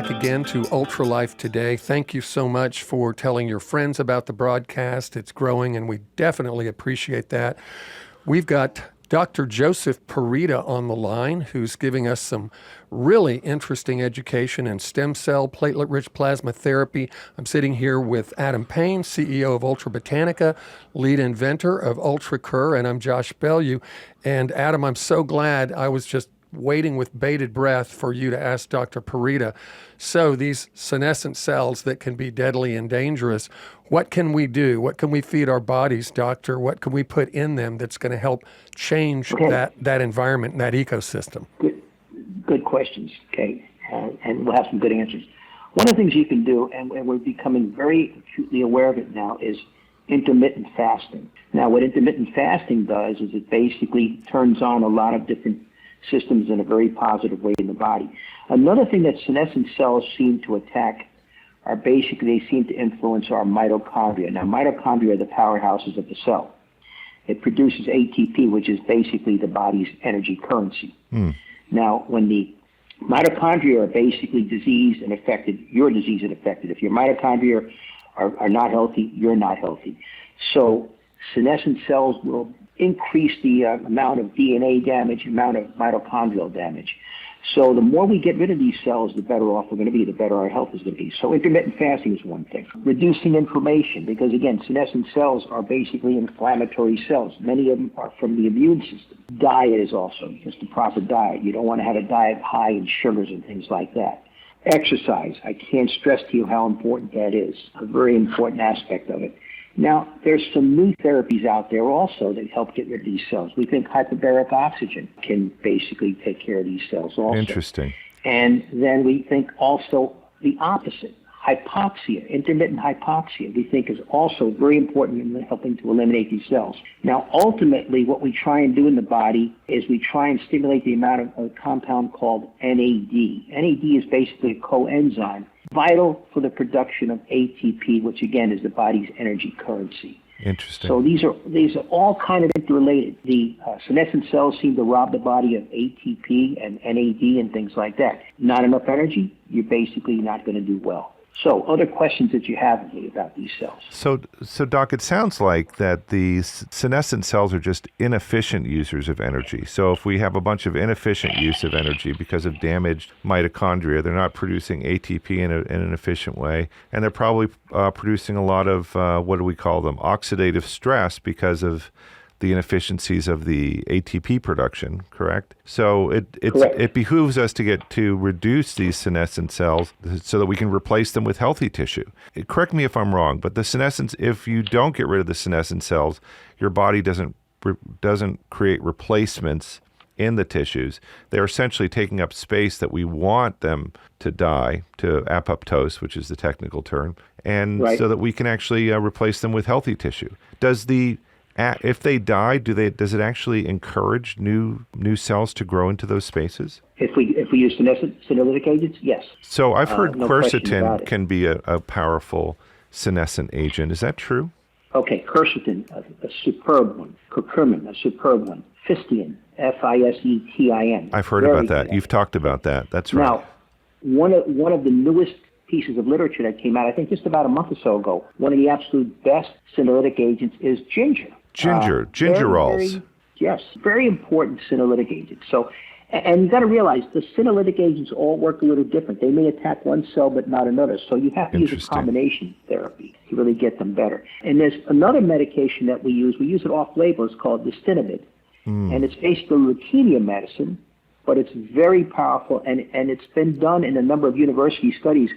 back again to Ultra Life Today. Thank you so much for telling your friends about the broadcast. It's growing, and we definitely appreciate that. We've got Dr. Joseph Parita on the line, who's giving us some really interesting education in stem cell platelet-rich plasma therapy. I'm sitting here with Adam Payne, CEO of Ultra Botanica, lead inventor of UltraCur, and I'm Josh Bellew. And Adam, I'm so glad. I was just waiting with bated breath for you to ask Dr. Parita. So these senescent cells that can be deadly and dangerous, what can we do? What can we feed our bodies, doctor? What can we put in them that's going to help change that environment and that ecosystem? Good questions, okay, and we'll have some good answers. One of the things you can do, and we're becoming very acutely aware of it now, is intermittent fasting. Now, what intermittent fasting does is it basically turns on a lot of different systems in a very positive way in the body. Another thing that senescent cells seem to attack are basically they seem to influence our mitochondria. Now, mitochondria are the powerhouses of the cell. It produces ATP, which is basically the body's energy currency. Now, when the mitochondria are basically diseased and affected, you're diseased and affected. If your mitochondria are not healthy, you're not healthy. So senescent cells will increase the amount of DNA damage, amount of mitochondrial damage. So the more we get rid of these cells, the better off we're going to be, the better our health is going to be. So intermittent fasting is one thing. Reducing inflammation, because again, senescent cells are basically inflammatory cells. Many of them are from the immune system. Diet is also just the proper diet. You don't want to have a diet high in sugars and things like that. Exercise, I can't stress to you how important that is, a very important aspect of it. Now, there's some new therapies out there also that help get rid of these cells. We think hyperbaric oxygen can basically take care of these cells also. Interesting. And then we think also the opposite, hypoxia, intermittent hypoxia, we think is also very important in helping to eliminate these cells. Now, ultimately, what we try and do in the body is we try and stimulate the amount of a compound called NAD. NAD is basically a coenzyme vital for the production of ATP, which again is the body's energy currency. Interesting. So these are all kind of interrelated. The senescent cells seem to rob the body of ATP and NAD and things like that. Not enough energy, you're basically not going to do well. So other questions that you have about these cells? So Doc, it sounds like that these senescent cells are just inefficient users of energy. So if we have a bunch of inefficient use of energy because of damaged mitochondria, they're not producing ATP in an efficient way, and they're probably producing a lot of, what do we call them, oxidative stress because of the inefficiencies of the ATP production, correct? So it behooves us to reduce these senescent cells so that we can replace them with healthy tissue. Correct me if I'm wrong, but the senescence, if you don't get rid of the senescent cells, your body doesn't create replacements in the tissues. They're essentially taking up space that we want them to die, to apoptose, which is the technical term, and so that we can actually replace them with healthy tissue. If they die, does it actually encourage new cells to grow into those spaces? If we use senolytic agents, yes. So I've heard quercetin can be a powerful senescent agent. Is that true? Okay, quercetin, a superb one. Curcumin, a superb one. Fisetin, Fisetin. I've heard about that. You've talked about that. That's right. Now, one of the newest pieces of literature that came out, I think just about a month or so ago, one of the absolute best senolytic agents is ginger. Gingerols. Yes, very important senolytic agent. So, and you've got to realize the senolytic agents all work a little different. They may attack one cell but not another. So you have to use a combination therapy to really get them better. And there's another medication that we use it off-label. It's called distinamide. And it's basically leukemia medicine, but it's very powerful. And it's been done in a number of university studies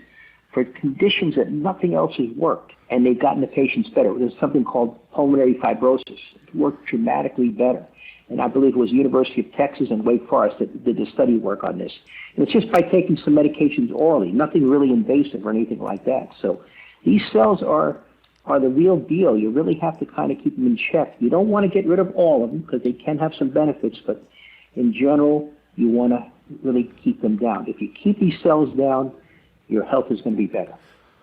for conditions that nothing else has worked. And they've gotten the patients better. There's something called pulmonary fibrosis. It worked dramatically better. And I believe it was University of Texas and Wake Forest that did the study work on this. And it's just by taking some medications orally, nothing really invasive or anything like that. So these cells are the real deal. You really have to kind of keep them in check. You don't want to get rid of all of them because they can have some benefits, but in general, you want to really keep them down. If you keep these cells down, your health is going to be better.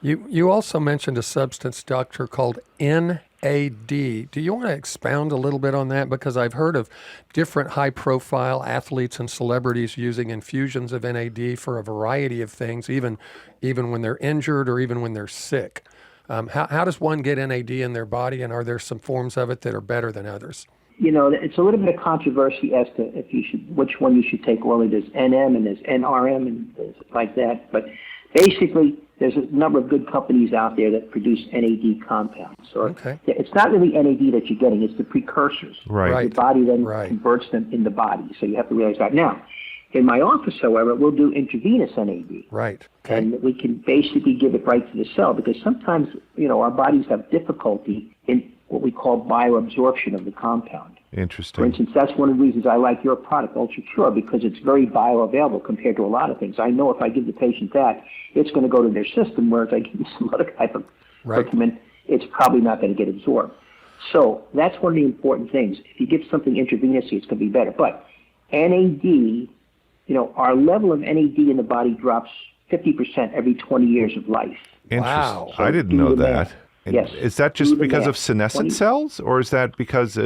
You also mentioned a substance, doctor, called NAD. NAD. Do you want to expound a little bit on that? Because I've heard of different high-profile athletes and celebrities using infusions of NAD for a variety of things, even when they're injured or even when they're sick. How does one get NAD in their body, and are there some forms of it that are better than others? It's a little bit of controversy as to which one you should take orally. There's NM and there's NRM and there's like that. But basically, there's a number of good companies out there that produce NAD compounds. It's not really NAD that you're getting; it's the precursors. Right. The body then converts them in the body. So you have to realize that. Now, in my office, however, we'll do intravenous NAD. Right. Okay. And we can basically give it right to the cell because sometimes, our bodies have difficulty in what we call bioabsorption of the compound. Interesting. For instance, that's one of the reasons I like your product, UltraCure, because it's very bioavailable compared to a lot of things. I know if I give the patient that, it's going to go to their system, whereas I give them some other type of supplement, it's probably not going to get absorbed. So that's one of the important things. If you give something intravenously, it's going to be better. But NAD, our level of NAD in the body drops 50% every 20 years of life. Interesting. Wow. I didn't know that. Yes. Is that just because of senescent cells, or is that because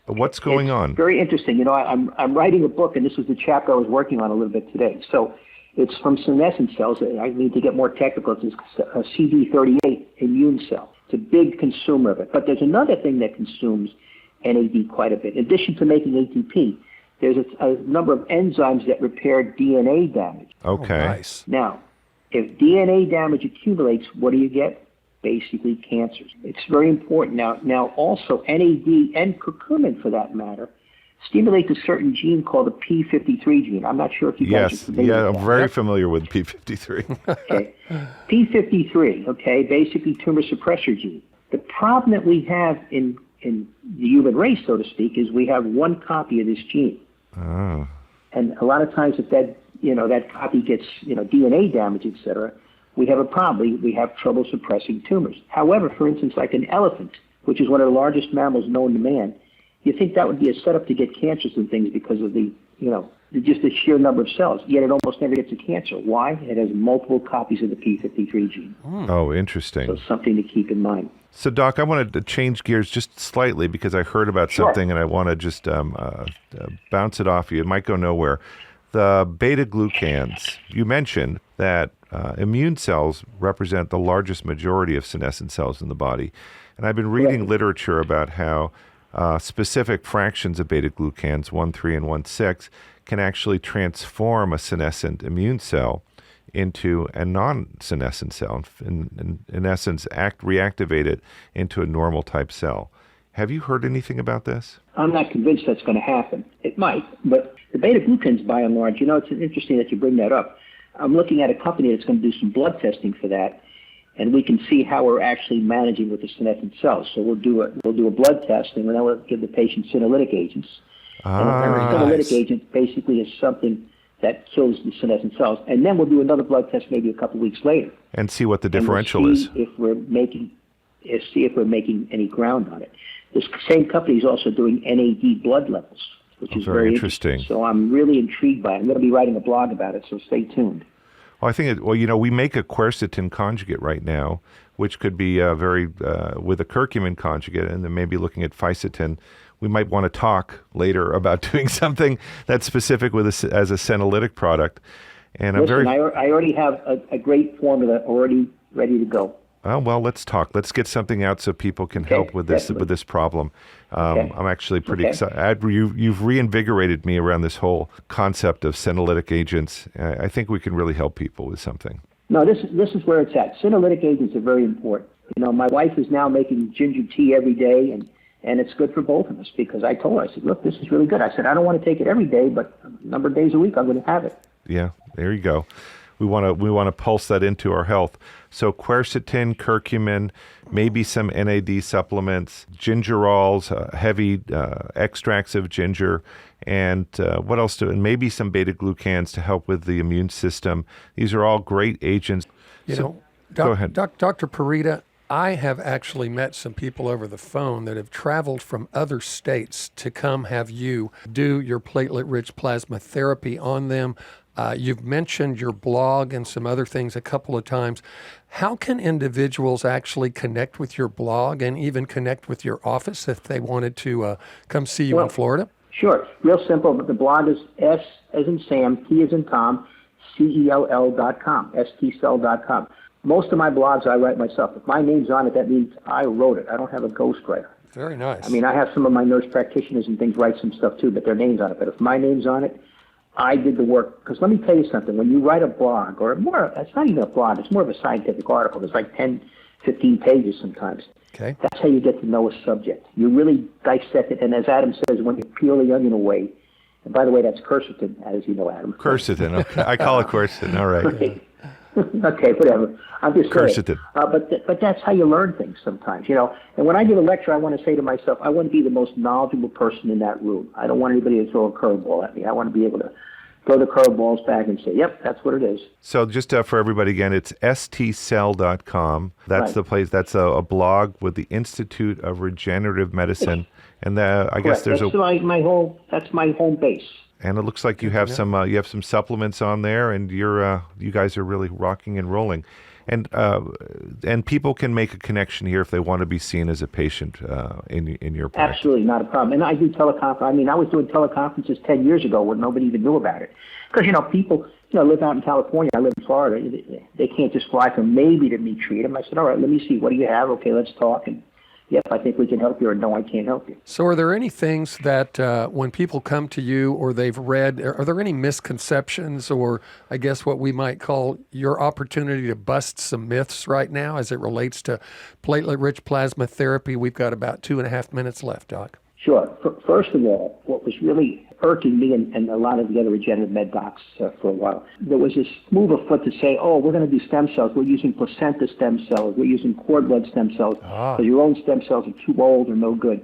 what's going on? Very interesting. I'm writing a book, and this is the chapter I was working on a little bit today. So it's from senescent cells. I need to get more technical. It's a CD38 immune cell. It's a big consumer of it. But there's another thing that consumes NAD quite a bit. In addition to making ATP, there's a number of enzymes that repair DNA damage. Okay. Oh, nice. Now, if DNA damage accumulates, what do you get? Basically cancers. It's very important. Now also NAD and curcumin, for that matter, stimulates a certain gene called the P53 gene. I'm not sure if you guys are familiar with that. I'm very familiar with P53. Okay. P53, basically tumor suppressor gene. The problem that we have in the human race, so to speak, is we have one copy of this gene. Oh. And a lot of times if that copy gets, DNA damage, et cetera, we have a problem. We have trouble suppressing tumors. However, for instance, like an elephant, which is one of the largest mammals known to man, you think that would be a setup to get cancers and things because of just the sheer number of cells. Yet it almost never gets a cancer. Why? It has multiple copies of the P53 gene. Oh, interesting. So something to keep in mind. So, Doc, I wanted to change gears just slightly because I heard about something and I want to just bounce it off you. It might go nowhere. The beta-glucans, you mentioned that immune cells represent the largest majority of senescent cells in the body. And I've been reading literature about how specific fractions of beta-glucans, 1,3 and 1,6, can actually transform a senescent immune cell into a non-senescent cell, in essence, reactivate it into a normal type cell. Have you heard anything about this? I'm not convinced that's going to happen. It might, but the beta-glucans, by and large, it's interesting that you bring that up. I'm looking at a company that's going to do some blood testing for that, and we can see how we're actually managing with the senescent cells. So we'll do a blood test, and then we'll give the patient senolytic agents. And a senolytic agent basically is something that kills the senescent cells, and then we'll do another blood test maybe a couple of weeks later and see what the differential is. See if we're making any ground on it. This same company is also doing NAD blood levels, which is very interesting. So I'm really intrigued by it. I'm going to be writing a blog about it, so stay tuned. Well, I think we make a quercetin conjugate right now, which could be with a curcumin conjugate, and then maybe looking at fisetin. We might want to talk later about doing something that's specific as a senolytic product. And I already have a great formula already ready to go. Well, let's talk. Let's get something out so people can help with this problem. I'm actually pretty excited. You've reinvigorated me around this whole concept of senolytic agents. I think we can really help people with something. No, this is where it's at. Senolytic agents are very important. My wife is now making ginger tea every day, and it's good for both of us because I told her, I said, look, this is really good. I said, I don't want to take it every day, but a number of days a week I'm going to have it. Yeah, there you go. We want to pulse that into our health. So quercetin, curcumin, maybe some NAD supplements, gingerols, heavy extracts of ginger, and what else? And maybe some beta-glucans to help with the immune system. These are all great agents. Go ahead. Dr. Parita, I have actually met some people over the phone that have traveled from other states to come have you do your platelet-rich plasma therapy on them. You've mentioned your blog and some other things a couple of times. How can individuals actually connect with your blog and even connect with your office if they wanted to come see you in Florida? Sure. Real simple. The blog is S as in Sam, T as in Tom, CELL.com, STCell.com. Most of my blogs I write myself. If my name's on it, that means I wrote it. I don't have a ghostwriter. Very nice. I mean, I have some of my nurse practitioners and things write some stuff too, but their name's on it. But if my name's on it, I did the work. Because let me tell you something. When you write a blog, or more, it's not even a blog, it's more of a scientific article. There's like 10, 15 pages sometimes. Okay. That's how you get to know a subject. You really dissect it. And as Adam says, when you peel the onion away, and by the way, that's quercetin, as you know, Adam. Quercetin. Okay. I call it quercetin. All right. Right. Okay, whatever. I'm just saying. But that's how you learn things sometimes, you know. And when I give a lecture, I want to say to myself, I want to be the most knowledgeable person in that room. I don't want anybody to throw a curveball at me. I want to be able to throw the curveballs back and say, yep, that's what it is. So just for everybody again, it's stcell.com. That's Right. the place. That's a blog with the Institute of Regenerative Medicine. And I guess there's that's my home base. And it looks like you have some supplements on there, and you guys are really rocking and rolling, and people can make a connection here if they want to be seen as a patient in your practice. Absolutely, not a problem. And I do teleconference. I mean, I was doing teleconferences 10 years ago when nobody even knew about it, because people live out in California. I live in Florida. They can't just fly from maybe to me treat them. I said, all right, let me see. What do you have? Okay, let's talk. And yep, I think we can help you, or no, I can't help you. So are there any things that when people come to you or they've read, are there any misconceptions or I guess what we might call your opportunity to bust some myths right now as it relates to platelet-rich plasma therapy? We've got about 2.5 minutes left, Doc. Sure. First of all, what was really irking me and a lot of the other regenerative med docs for a while, there was this move afoot to say, oh, we're going to do stem cells. We're using placenta stem cells. We're using cord blood stem cells. Because your own stem cells are too old or no good.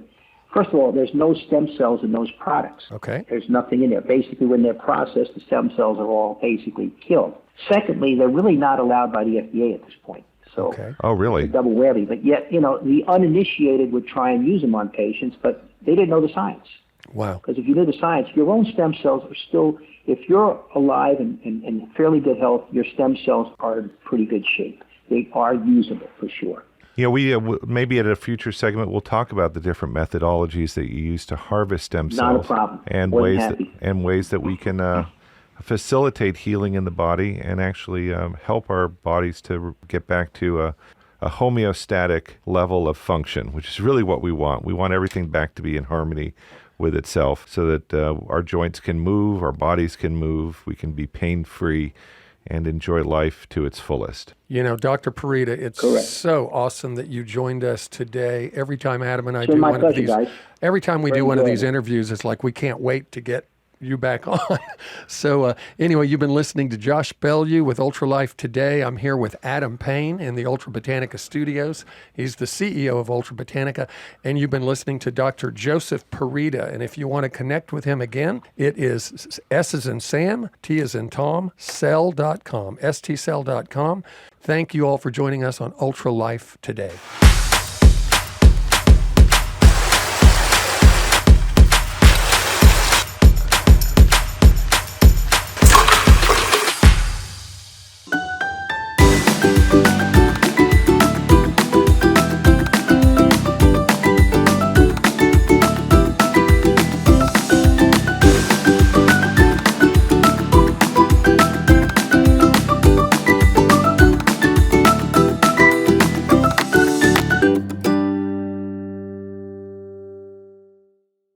First of all, there's no stem cells in those products. Okay. There's nothing in there. Basically, when they're processed, the stem cells are all basically killed. Secondly, they're really not allowed by the FDA at this point. So Okay. Oh, really? double whammy. But yet, the uninitiated would try and use them on patients, but they didn't know the science. Wow. Because if you knew the science, your own stem cells are still, if you're alive and in fairly good health, your stem cells are in pretty good shape. They are usable for sure. We maybe at a future segment we'll talk about the different methodologies that you use to harvest stem cells. Not a problem. And More than ways happy. that we can facilitate healing in the body and actually help our bodies to get back to a homeostatic level of function, which is really what we want. We want everything back to be in harmony with itself so that our joints can move, our bodies can move, we can be pain-free and enjoy life to its fullest. Dr. Parita, it's Correct. so awesome that you joined us today. Every time Adam and I It's been do my one pleasure, of these, guys. every time we Very do one of these enjoyable. interviews, it's like we can't wait to get you back on. So anyway, you've been listening to Josh Bellew with Ultralife Today. I'm here with Adam Payne in the Ultra Botanica studios. He's the CEO of Ultra Botanica. And you've been listening to Dr. Joseph Parita. And if you want to connect with him again, it is S as in Sam, T as in Tom, cell.com, stcell.com. Thank you all for joining us on Ultralife Today.